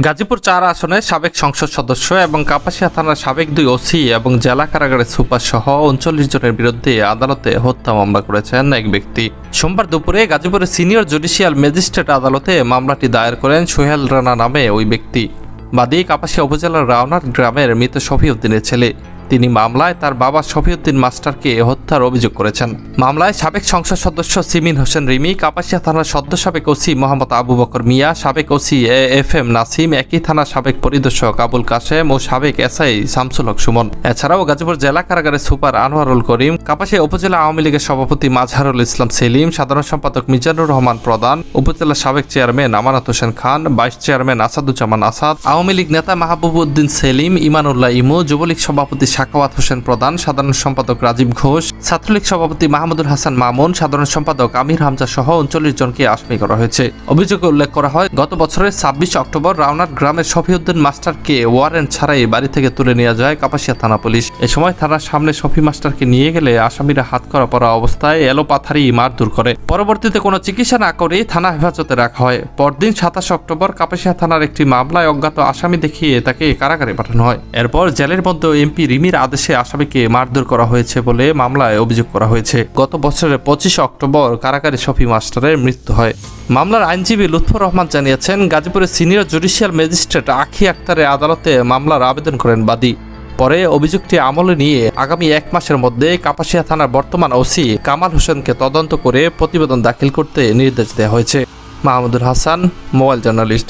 গাজীপুর ৪ আসনের সাবেক সংসদ সদস্য এবং কাপাসিয়া থানার সাবেক ২ ওসি এবং জেলা কারাগারের সুপার সহ ৩৯ জনের বিরুদ্ধে আদালতে হত্যা মামলা করেছেন এক ব্যক্তি। সোমবার দুপুরে গাজীপুরের সিনিয়র জুডিশিয়াল ম্যাজিস্ট্রেট আদালতে মামলাটি দায়ের করেন সোহেল রানা নামে ওই ব্যক্তি। বাদী কাপাসিয়া উপজেলার রাওনার গ্রামের মৃত শফিউদ্দিনের ছেলে। তিনি মামলায় তার বাবা শফিউদ্দিন মাস্টারকে হত্যার অভিযোগ করেছেন। মামলায় সাবেক সংসদ সদস্য সিমিন হোসেন রিমি, কাপাসিয়া থানার সদ্য সাবেক ওসি মোহাম্মদ আবু বকর মিয়া, সাবেক ওসি FM নাসিম, একই থানার সাবেক পরিদর্শক আবুল কাশেম ও সাবেক SI শামসুল হক সুমন। এছাড়াও গাজীপুর জেলা কারাগারের সুপার আনোয়ারুল করিম, কাপাসিয়া উপজেলা আওয়ামী লীগের সভাপতি মাজহারুল ইসলাম সেলিম, সাধারণ সম্পাদক মিজানুর রহমান প্রধান, উপজেলা সাবেক চেয়ারম্যান আমানত হোসেন খান, ভাইস চেয়ারম্যান আসাদুজ্জামান আসাদ, আওয়ামী লীগ নেতা মাহবুবউদ্দিন সেলিম, ইমানুল্লাহ ইমু, যুবলীগ সভাপতি সাখাওয়াত হোসেন প্রধান, সাধারণ সম্পাদক রাজীব ঘোষ, ছাত্রলীগ সভাপতি মাহমুদুল হাসান মামুন, সাধারণ সম্পাদক আমির হামজা সহ ৩৯ জনকে আসামি করা হয়েছে। অভিযোগে উল্লেখ করা হয়, গত বছরের ২৬ অক্টোবর রাওনার গ্রামের শফিউদ্দিন মাস্টারকে ওয়ারেন্ট ছাড়াই বাড়ি থেকে তুলে নিয়ে যায় কাপাসিয়া থানা পুলিশ। এ সময় থানার সামনে শফি মাস্টারকে নিয়ে গেলে আসামিরা হাতকড়া পরা অবস্থায় এলোপাথারি মারধর করে। পরবর্তীতে কোনো চিকিৎসা না করে থানা হেফাজতে রাখা হয়। পরদিন ২৭ অক্টোবর কাপাসিয়া থানার একটি মামলায় অজ্ঞাত আসামি দেখিয়ে তাকে কারাগারে পাঠানো হয়। এরপর জেলের মধ্যে MP রিমির আদেশে আসামিকে মারধর করা হয়েছে বলে মামলায় অভিযোগ করা হয়েছে। গত বছরের ২৫ অক্টোবর কারাগারে শফি মাস্টারের মৃত্যু হয়। মামলার আইনজীবী লুৎফর রহমান জানিয়েছেন, গাজীপুরের সিনিয়র জুডিশিয়াল ম্যাজিস্ট্রেট আখি আক্তারের আদালতে মামলার আবেদন করেন বাদী। পরে অভিযোগটি আমলে নিয়ে আগামী ১ মাসের মধ্যে কাপাসিয়া থানার বর্তমান ওসি কামাল হোসেনকে তদন্ত করে প্রতিবেদন দাখিল করতে নির্দেশ দেওয়া হয়েছে। Mahmudul Hasan, mobile journalist.